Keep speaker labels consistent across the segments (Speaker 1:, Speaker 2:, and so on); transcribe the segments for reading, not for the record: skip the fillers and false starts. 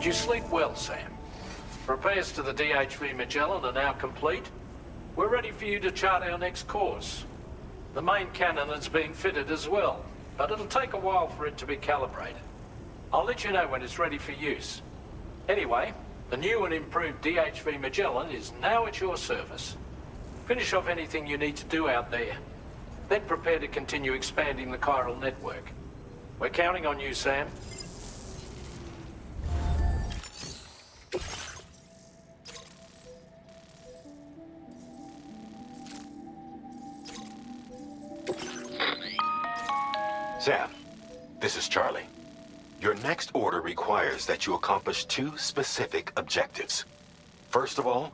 Speaker 1: Did you sleep well, Sam? Repairs to the DHV Magellan are now complete. We're ready for you to chart our next course. The main cannon is being fitted as well, but it'll take a while for it to be calibrated. I'll let you know when it's ready for use. Anyway, the new and improved DHV Magellan is now at your service. Finish off anything you need to do out there. Then prepare to continue expanding the chiral network. We're counting on you, Sam.
Speaker 2: Sam, this is Charlie. Your next order requires that you accomplish two specific objectives. First of all,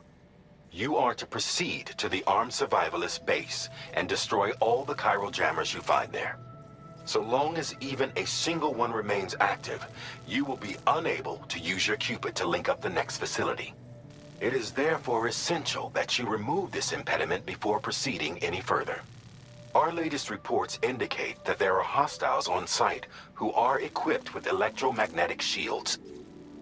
Speaker 2: you are to proceed to the armed survivalist base and destroy all the chiral jammers you find there. So long as even a single one remains active, you will be unable to use your Cupid to link up the next facility. It is therefore essential that you remove this impediment before proceeding any further. Our latest reports indicate that there are hostiles on site who are equipped with electromagnetic shields.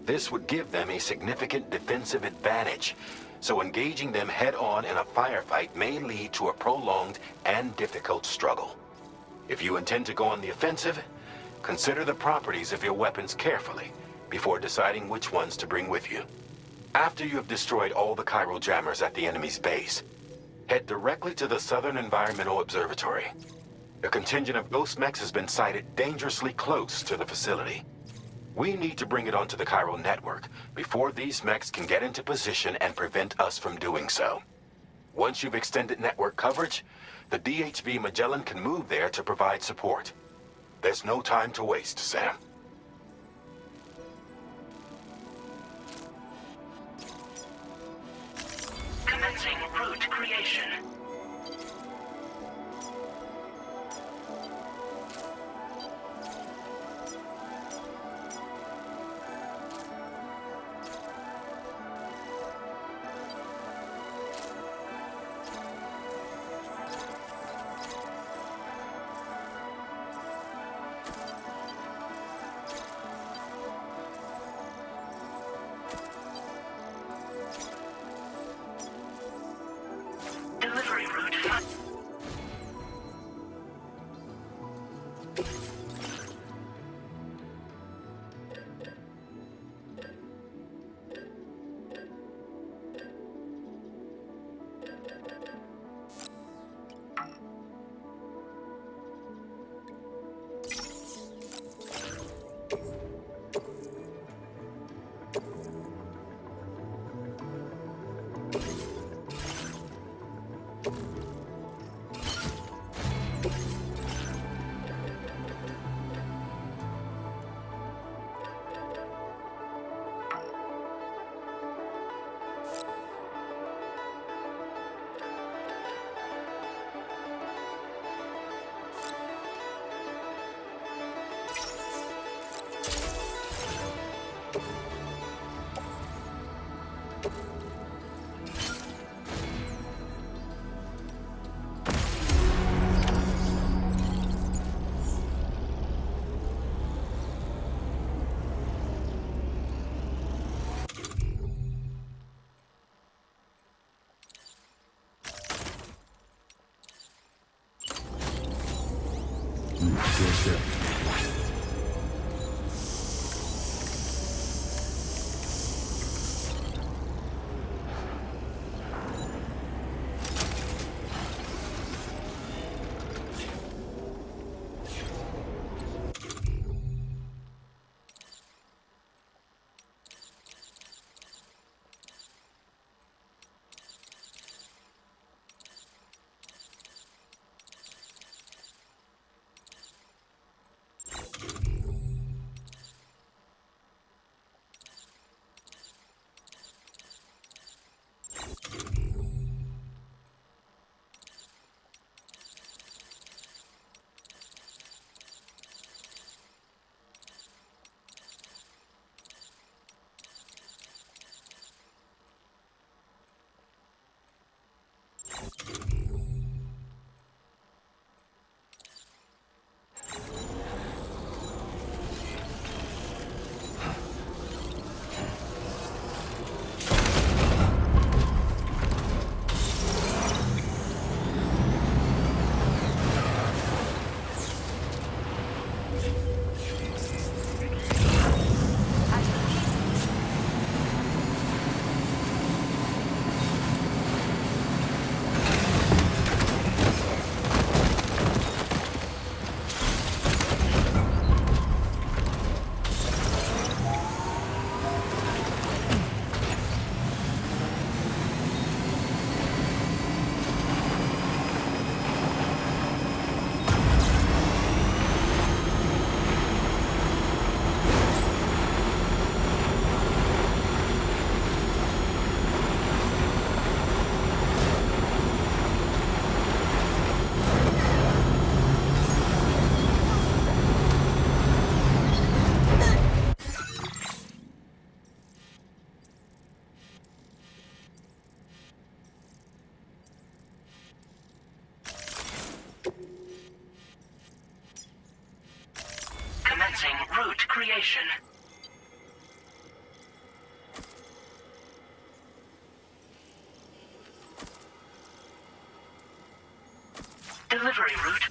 Speaker 2: This would give them a significant defensive advantage, so engaging them head-on in a firefight may lead to a prolonged and difficult struggle. If you intend to go on the offensive, consider the properties of your weapons carefully before deciding which ones to bring with you. After you have destroyed all the chiral jammers at the enemy's base, head directly to the Southern Environmental Observatory. A contingent of ghost mechs has been sighted dangerously close to the facility. We need to bring it onto the chiral network before these mechs can get into position and prevent us from doing so. Once you've extended network coverage, the DHV Magellan can move there to provide support. There's no time to waste, Sam.
Speaker 3: Commencing route creation. Delivery route. creation. Delivery route.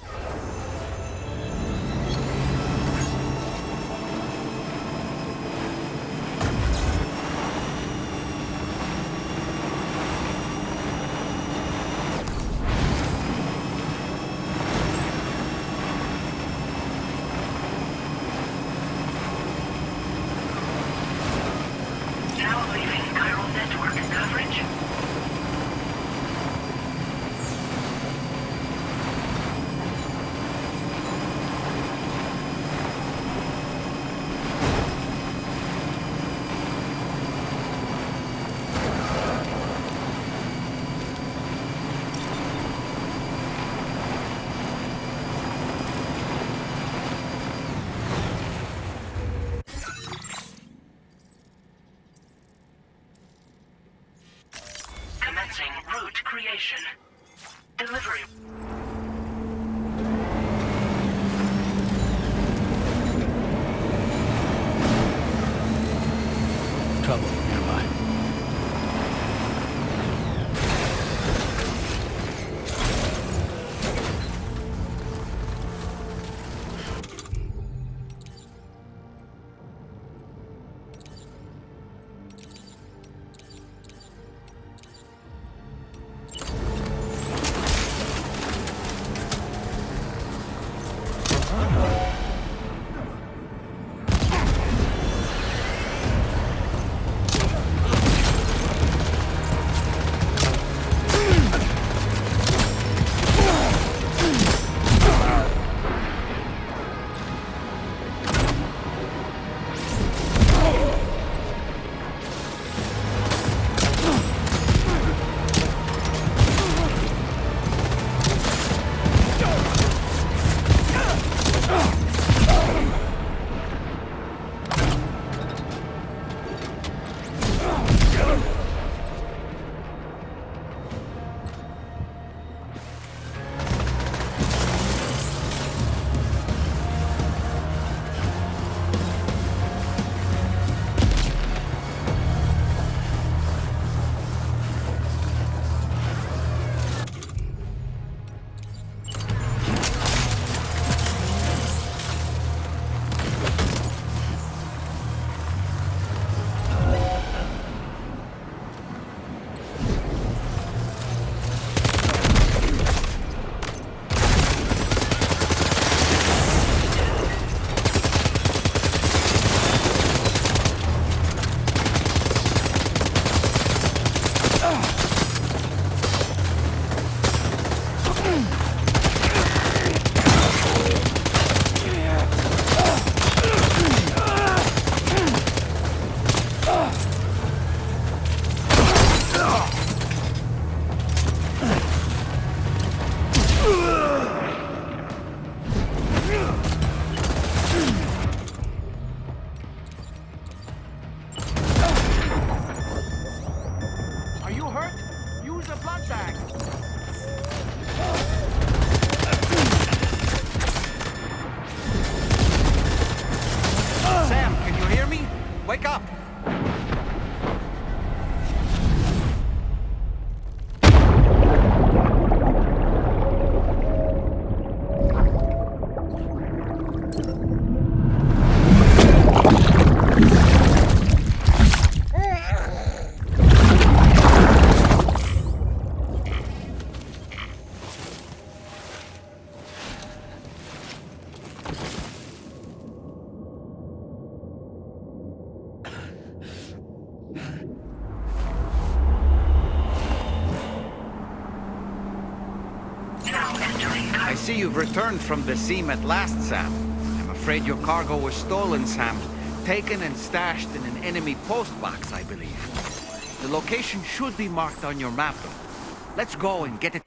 Speaker 3: Now leaving chiral network coverage. Commencing route creation. Delivery.
Speaker 4: Trouble nearby.
Speaker 5: Are you hurt? Use a blood bag. Sam, can you hear me? Wake up! I see you've returned from the seam at last, Sam. I'm afraid your cargo was stolen, Sam. Taken and stashed in an enemy postbox, I believe. The location should be marked on your map, though. Let's go and get it.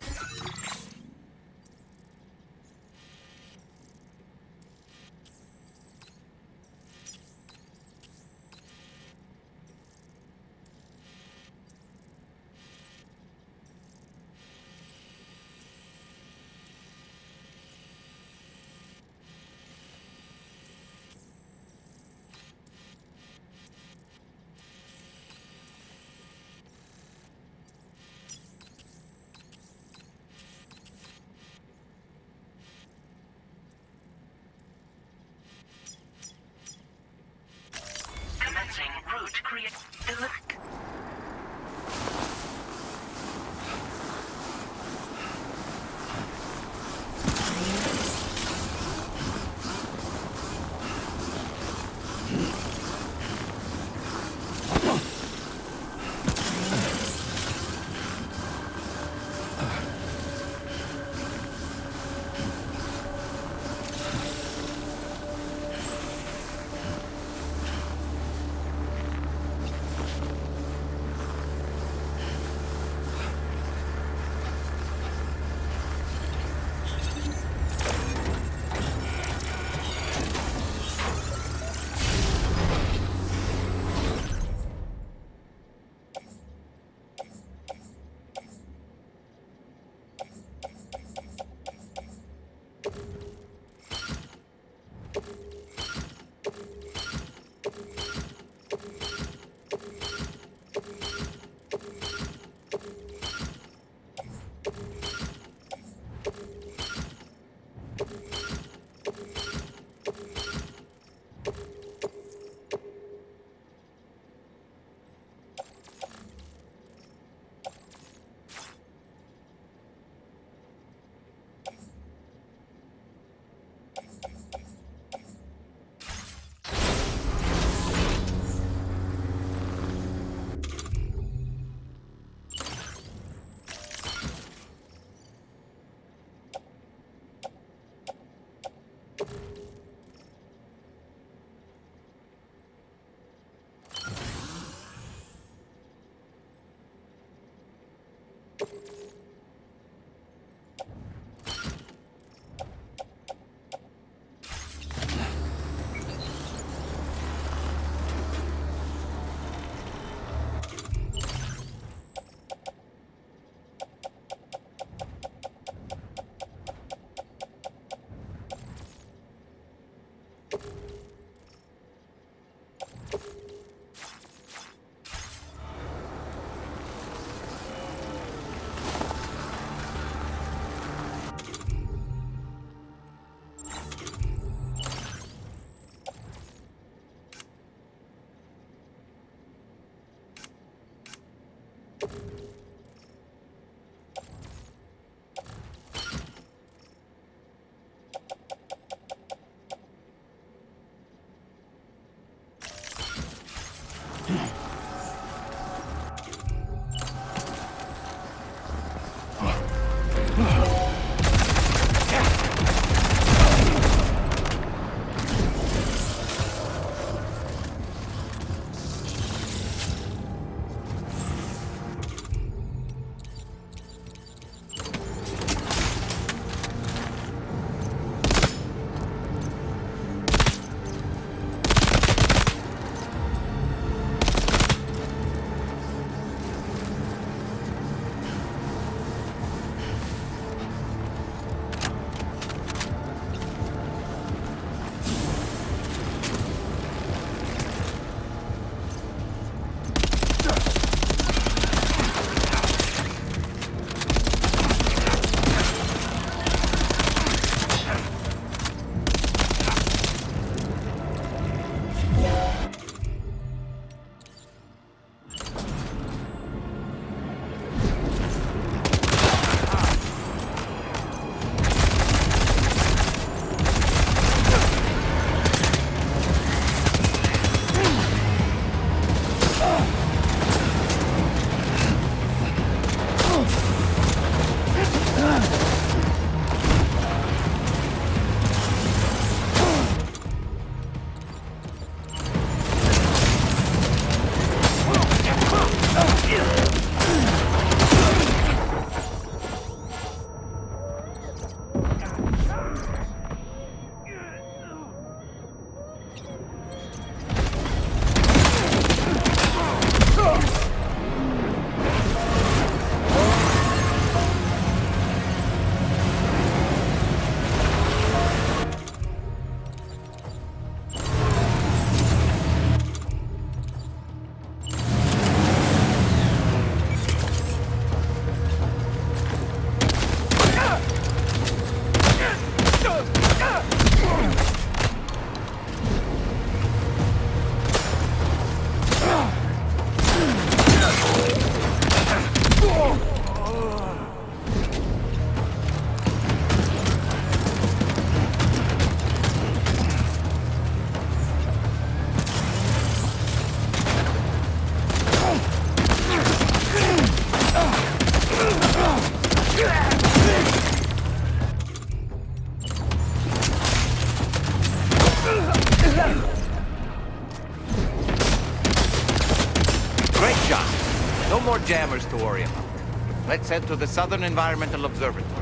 Speaker 5: jammers to worry about. Let's head to the Southern Environmental Observatory.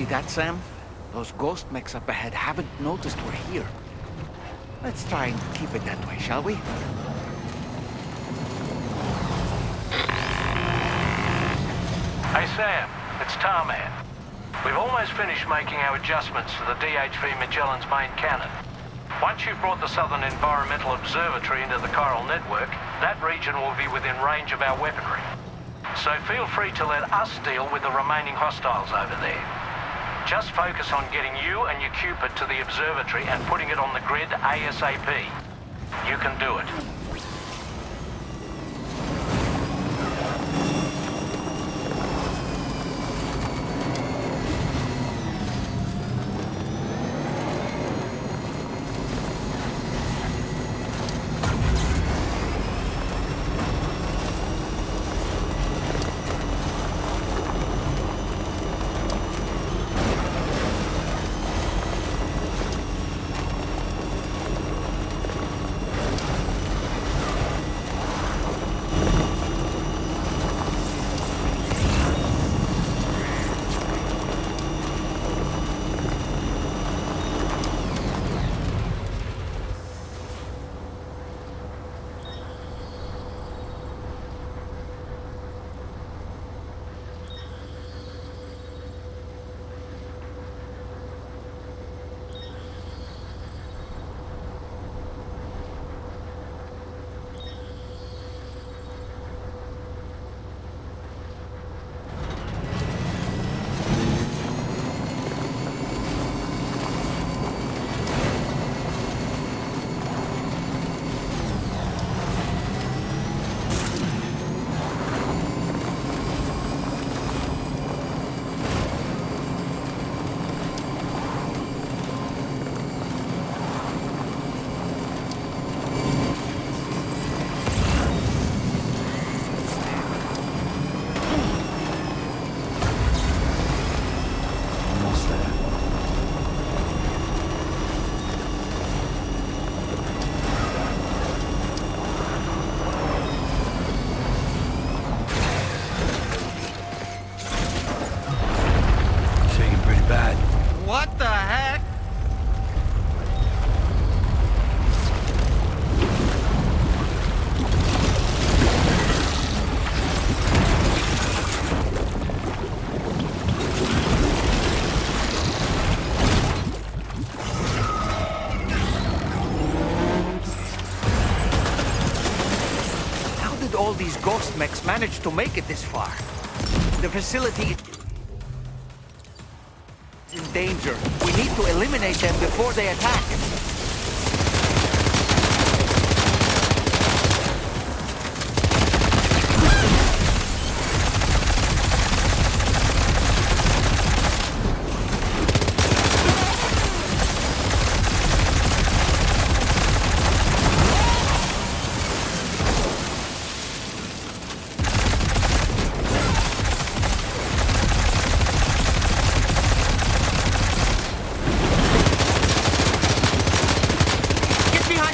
Speaker 5: See that, Sam? Those ghost mechs up ahead haven't noticed we're here. Let's try and keep it that way, shall we?
Speaker 1: Hey Sam, it's Tarman. We've almost finished making our adjustments to the DHV Magellan's main cannon. Once you've brought the Southern Environmental Observatory into the chiral network, that region will be within range of our weaponry. So feel free to let us deal with the remaining hostiles over there. Just focus on getting you and your Cupid to the observatory and putting it on the grid ASAP. You can do it.
Speaker 5: How'd all these ghost mechs manage to make it this far? The facility is in danger. We need to eliminate them before they attack.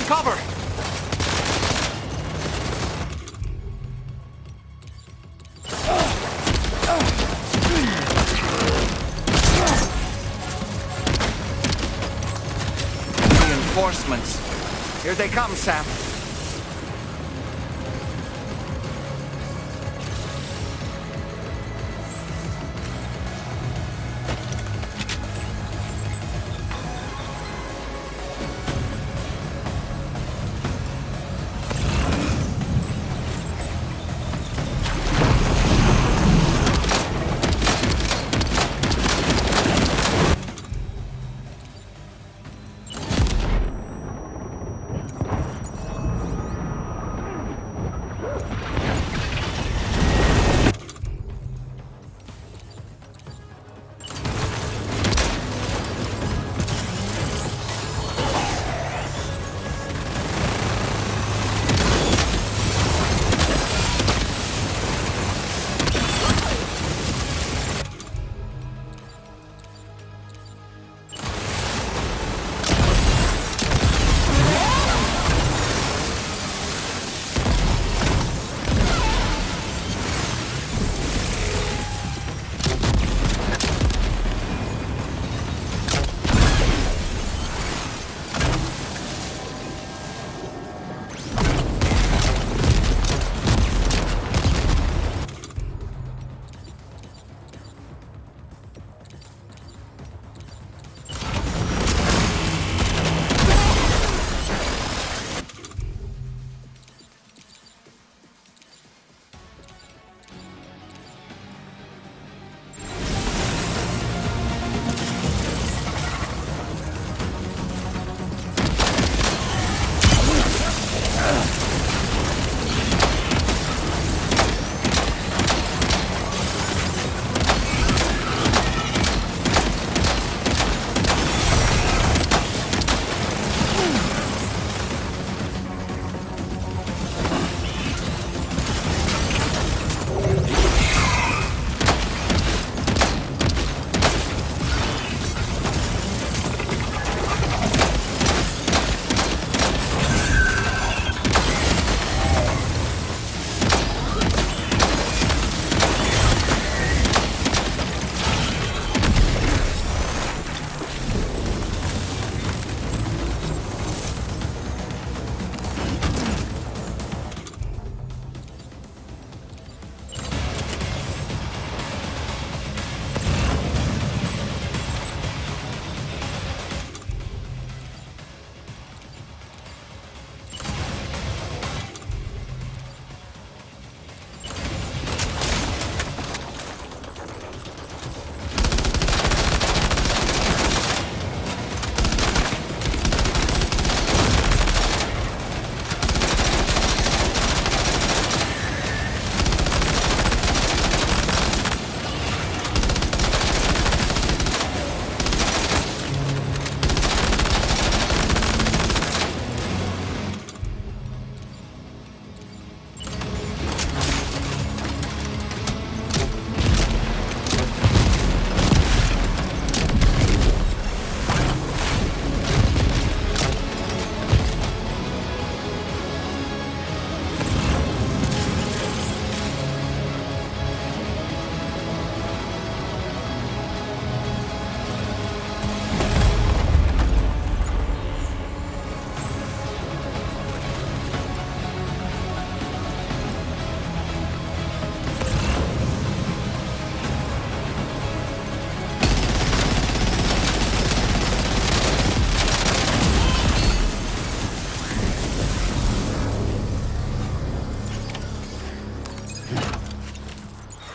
Speaker 5: Cover! Reinforcements. Here they come, Sam.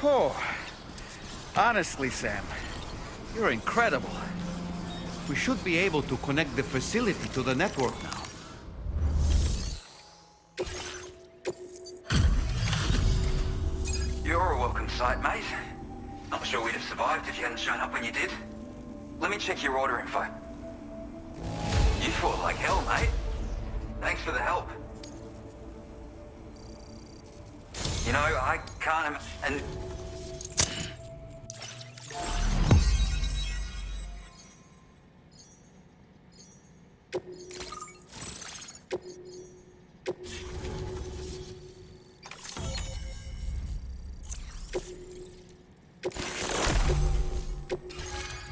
Speaker 5: Oh, honestly, Sam, you're incredible. We should be able to connect the facility to the network now.
Speaker 6: You're a welcome sight, mate. Not sure we'd have survived if you hadn't shown up when you did. Let me check your order info. You fought like hell, mate. Thanks for the help. You know, I can't and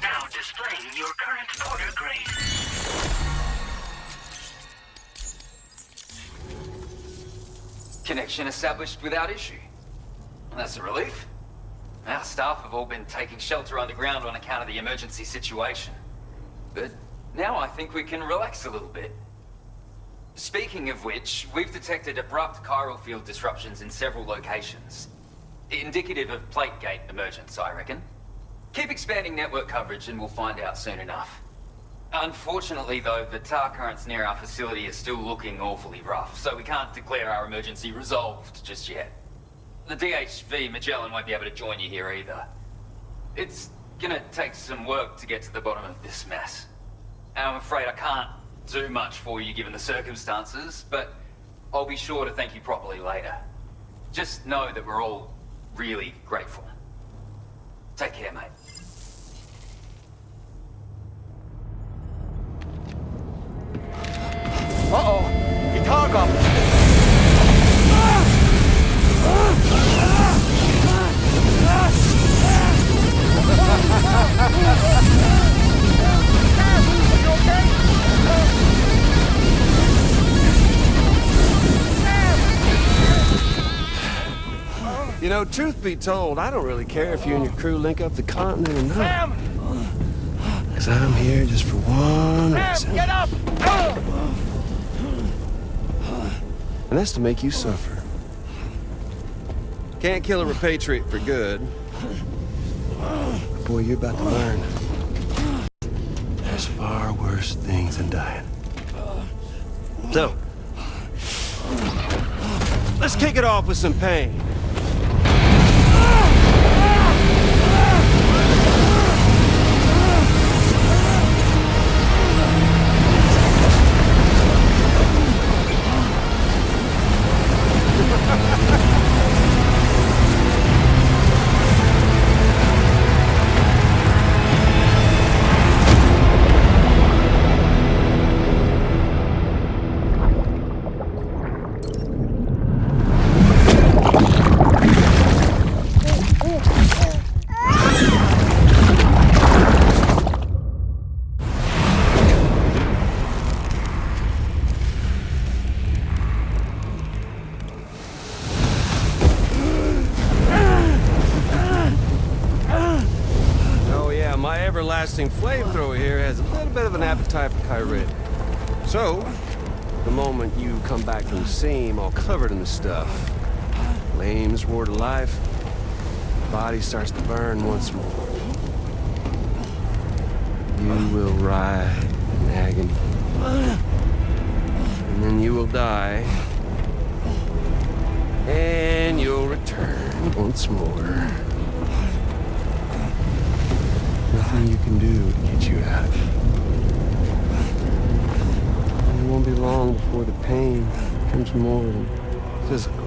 Speaker 3: Now displaying your current order grade.
Speaker 6: connection established without issue. That's a relief. Our staff have all been taking shelter underground on account of the emergency situation. But now I think we can relax a little bit. Speaking of which, we've detected abrupt chiral field disruptions in several locations. Indicative of plate gate emergence, I reckon. Keep expanding network coverage and we'll find out soon enough. Unfortunately, though, the tar currents near our facility are still looking awfully rough, so we can't declare our emergency resolved just yet. The DHV Magellan won't be able to join you here either. It's gonna take some work to get to the bottom of this mess. And I'm afraid I can't do much for you given the circumstances, but I'll be sure to thank you properly later. Just know that we're all really grateful. Take care, mate.
Speaker 5: Uh-oh! Itargum!
Speaker 7: You know, truth be told, I don't really care if you and your crew link up the continent or not. Because I'm here just for one reason.
Speaker 5: Get up!
Speaker 7: And that's to make you suffer. Can't kill a repatriate for good. But boy, you're about to learn. There's far worse things than dying. So, let's kick it off with some pain. Everlasting flamethrower here has a little bit of an appetite for Kyrit. So, the moment you come back from the seam all covered in the stuff, flames roar to life, the body starts to burn once more. You will writhe in agony. And then you will die. And you'll return once more. Nothing you can do to get you out of it. And it won't be long before the pain becomes more than physical.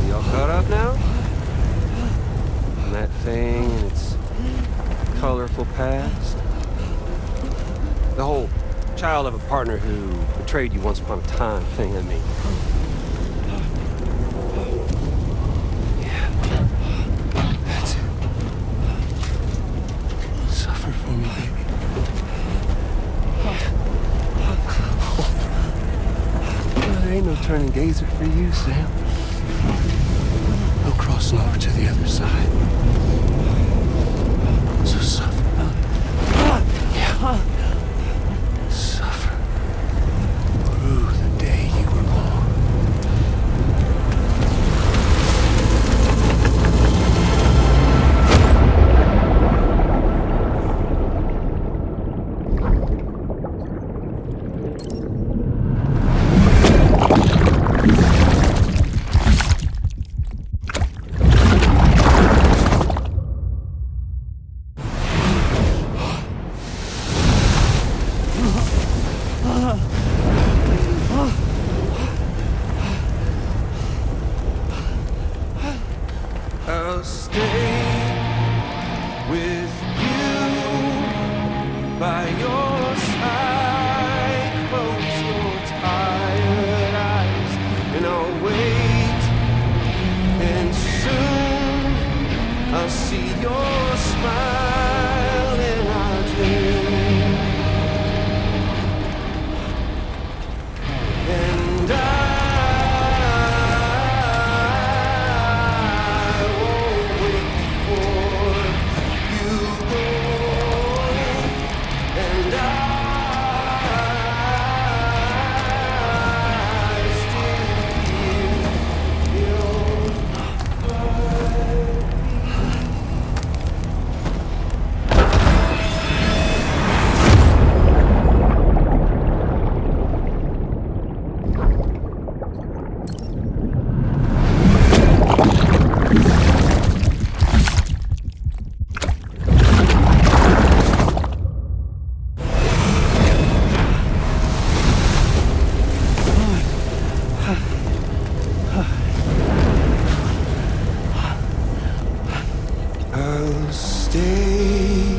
Speaker 7: Y'all caught up now? On that thing and its colorful past? The whole child of a partner who betrayed you once upon a time thing, I mean. Yeah. for you, Sam. No crossing over to the other side. So suffer. Yeah. Suffer. Through the day you were born. I'll stay with you by your side. Close your tired eyes, and I'll wait. And soon I'll see your smile in our dream. And I'll stay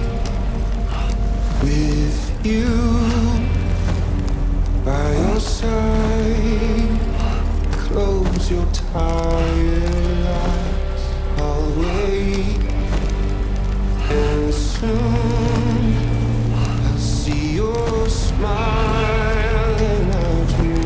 Speaker 7: with you by your side. Close your tired eyes. I'll wait, and soon I'll see your smile in our dream.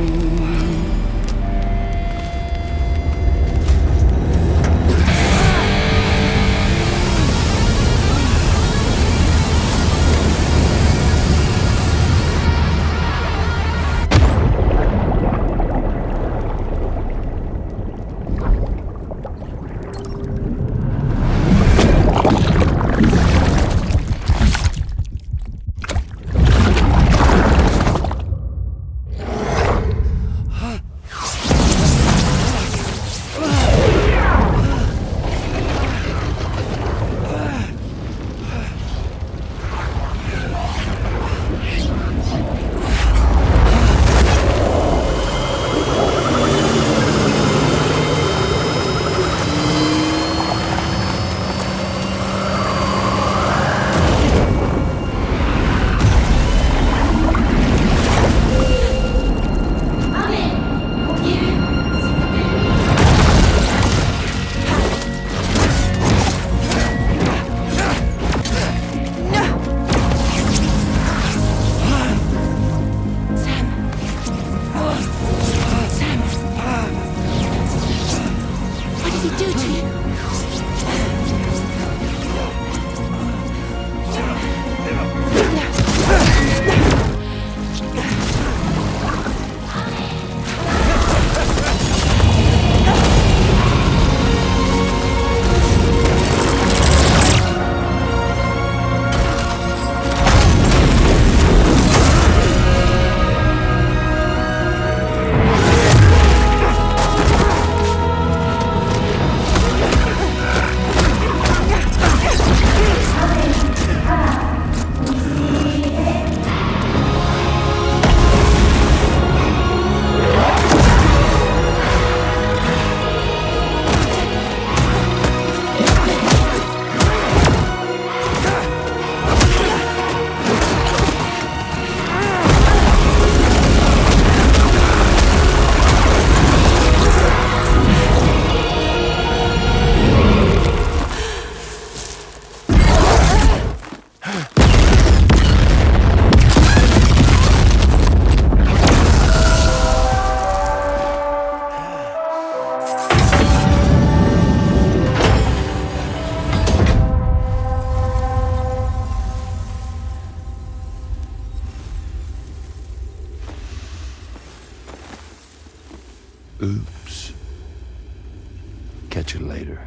Speaker 7: Catch you later.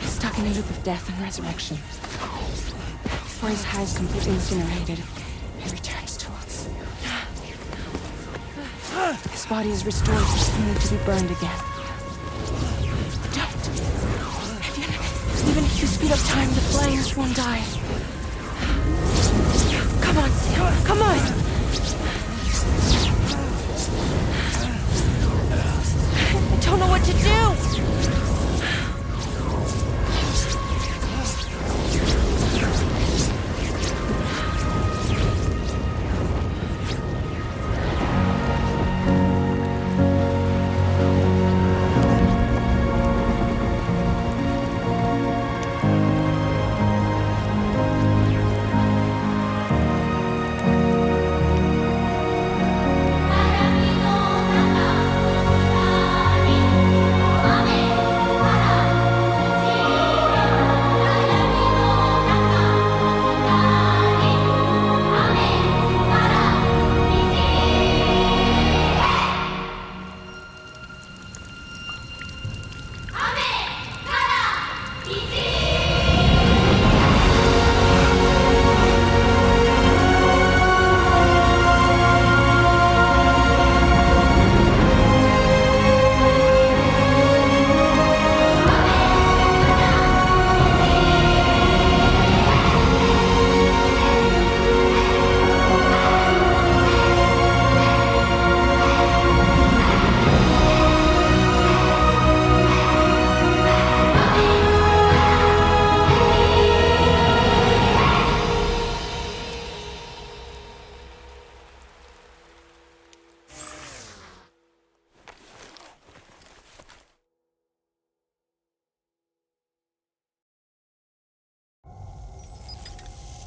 Speaker 8: Stuck in a loop of death and resurrection. Before his high is completely incinerated, he returns to us. His body is restored, only to be burned again. Don't! Even if you speed up time, the flames won't die. Come on, Sam, come on! I don't know what to do!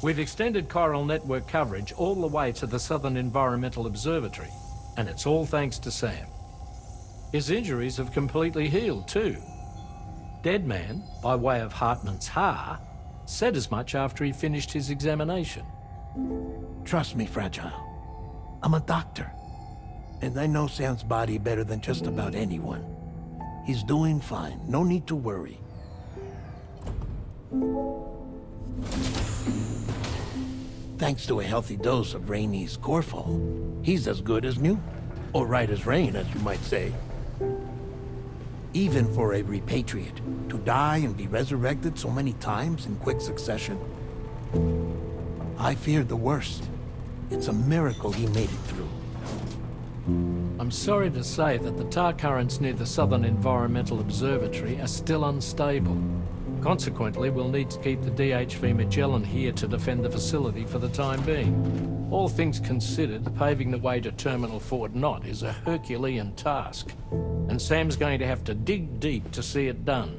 Speaker 1: We've extended chiral network coverage all the way to the Southern Environmental Observatory, and it's all thanks to Sam. His injuries have completely healed too. Deadman, by way of Hartman's Ha, said as much after he finished his examination.
Speaker 4: Trust me, Fragile. I'm a doctor. And I know Sam's body better than just about anyone. He's doing fine. No need to worry. Thanks to a healthy dose of Rainey's Corfol, he's as good as new. Or right as rain, as you might say. Even for a repatriate, to die and be resurrected so many times in quick succession. I feared the worst. It's a miracle he made it through.
Speaker 1: I'm sorry to say that the tar currents near the Southern Environmental Observatory are still unstable. Consequently, we'll need to keep the DHV Magellan here to defend the facility for the time being. All things considered, paving the way to Terminal Fort Knott is a Herculean task, and Sam's going to have to dig deep to see it done.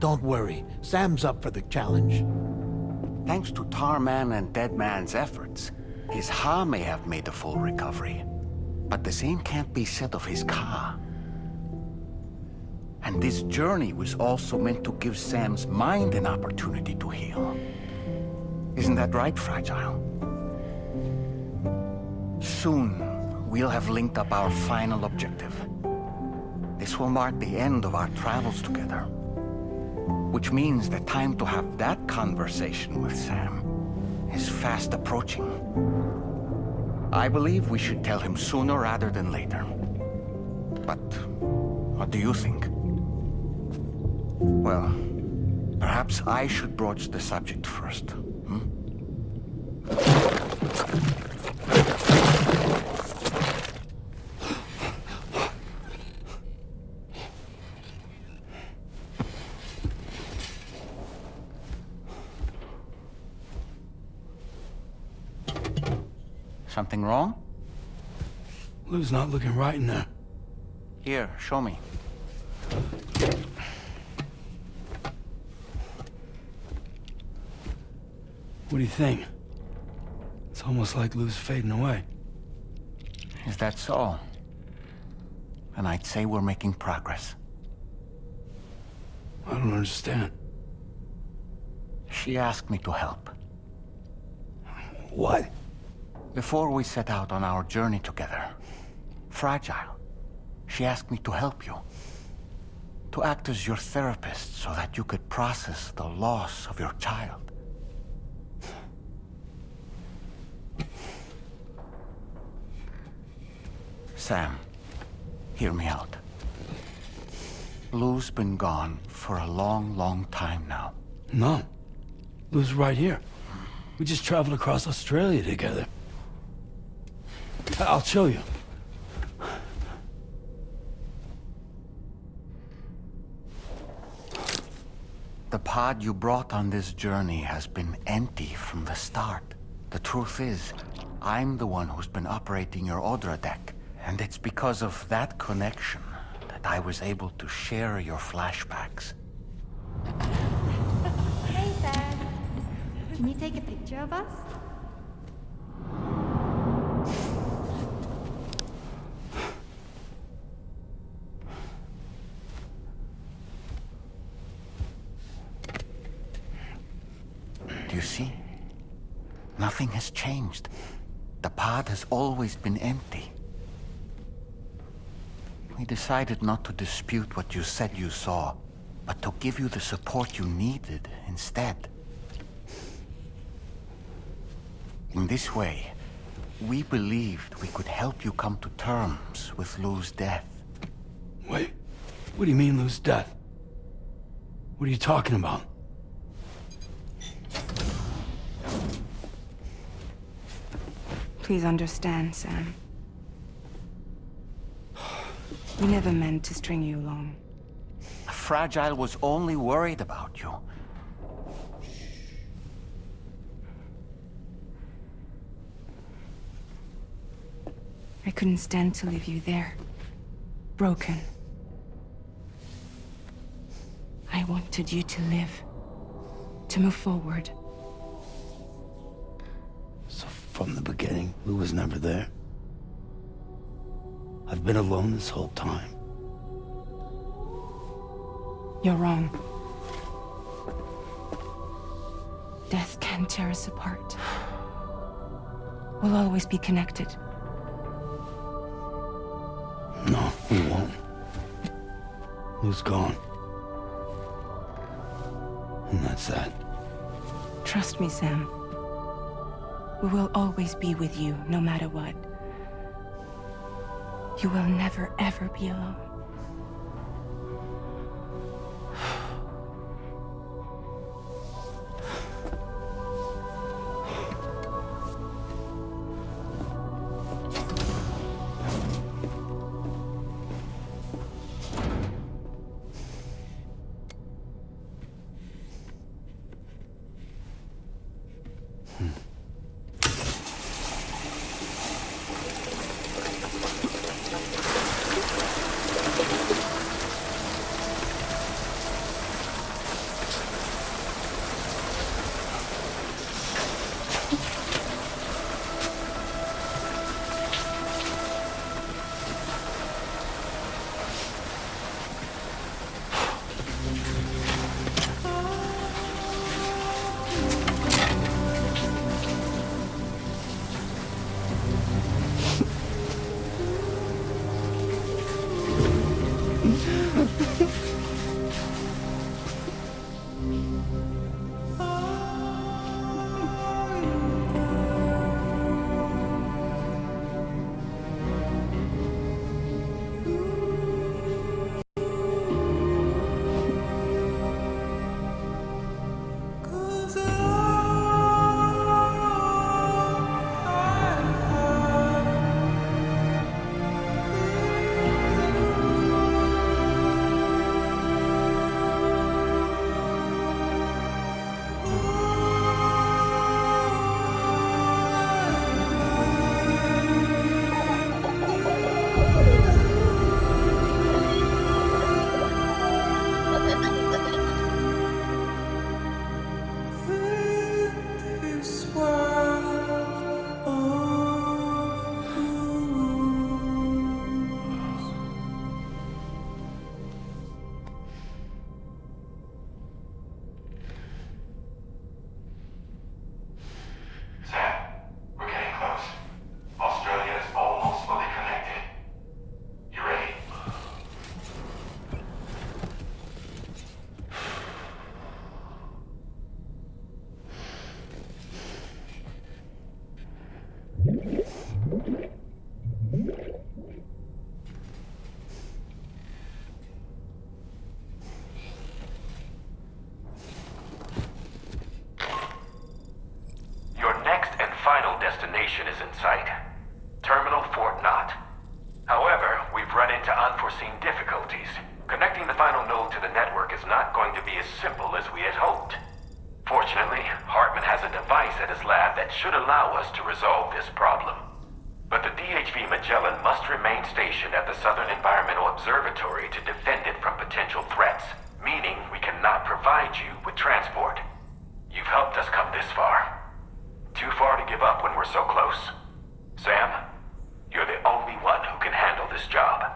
Speaker 4: Don't worry, Sam's up for the challenge.
Speaker 5: Thanks to Tarman and Deadman's efforts, his Ha may have made a full recovery. But the same can't be said of his Ka. And this journey was also meant to give Sam's mind an opportunity to heal. Isn't that right, Fragile? Soon, we'll have linked up our final objective. This will mark the end of our travels together. Which means the time to have that conversation with Sam is fast approaching. I believe we should tell him sooner rather than later. But what do you think? Well, perhaps I should broach the subject first, hmm? Something wrong?
Speaker 4: Lou's not looking right in there.
Speaker 5: Here, show me.
Speaker 4: What do you think? It's almost like Lou's fading away.
Speaker 5: Is that so? And I'd say we're making progress.
Speaker 4: I don't understand.
Speaker 5: She asked me to help.
Speaker 9: What?
Speaker 4: Before we set out on our journey together, Fragile, she asked me to help you. To act as your therapist so that you could process the loss of your child. Sam, hear me out. Lou's been gone for a long, long time now.
Speaker 9: No. Lou's right here. We just traveled across Australia together. I'll show you.
Speaker 4: The pod you brought on this journey has been empty from the start. The truth is, I'm the one who's been operating your Odra deck, and it's because of that connection that I was able to share your flashbacks.
Speaker 10: Hey, Sam. Can you take a picture of us?
Speaker 4: Do you see? Nothing has changed. The pod has always been empty. We decided not to dispute what you said you saw, but to give you the support you needed instead. In this way, we believed we could help you come to terms with Lou's death.
Speaker 9: Wait, what do you mean Lou's death? What are you talking about?
Speaker 8: Please understand, Sam. We never meant to string you along.
Speaker 4: Fragile was only worried about you.
Speaker 8: I couldn't stand to leave you there. Broken. I wanted you to live. To move forward.
Speaker 9: So from the beginning, Lou was never there. I've been alone this whole time.
Speaker 8: You're wrong. Death can tear us apart. We'll always be connected.
Speaker 9: No, we won't. Lou's gone. And that's that.
Speaker 8: Trust me, Sam. We will always be with you, no matter what. You will never, ever be alone.
Speaker 11: destination is in sight. Terminal Fort Knott. However, we've run into unforeseen difficulties. Connecting the final node to the network is not going to be as simple as we had hoped. Fortunately, Hartman has a device at his lab that should allow us to resolve this problem. But the DHV Magellan must remain stationed at the Southern Environmental Observatory to defend it from potential threats, meaning we cannot provide you with transport. You've helped us come this far. Too far to give up when we're so close. Sam, you're the only one who can handle this job.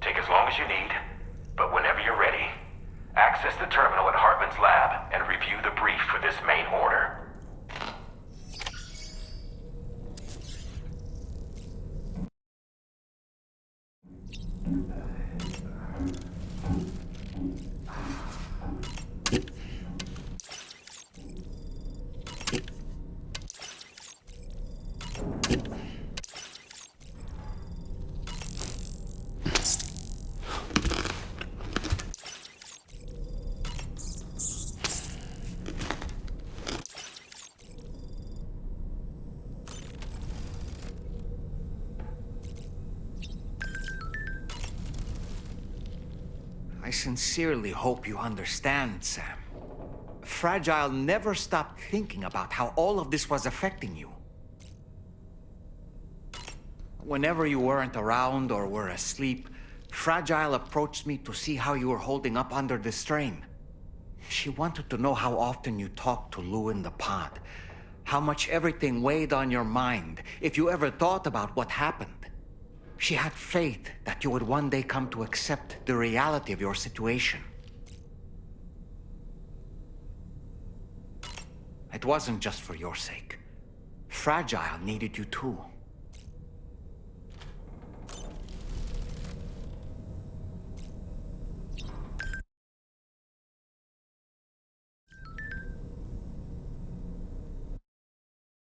Speaker 11: Take as long as you need, but whenever you're ready, access the terminal at Hartman's lab and review the brief for this main order.
Speaker 5: I sincerely hope you understand, Sam. Fragile never stopped thinking about how all of this was affecting you. Whenever you weren't around or were asleep, Fragile approached me to see how you were holding up under the strain. She wanted to know how often you talked to Lou in the pod, how much everything weighed on your mind, if you ever thought about what happened. She had faith that you would one day come to accept the reality of your situation. It wasn't just for your sake. Fragile needed you too.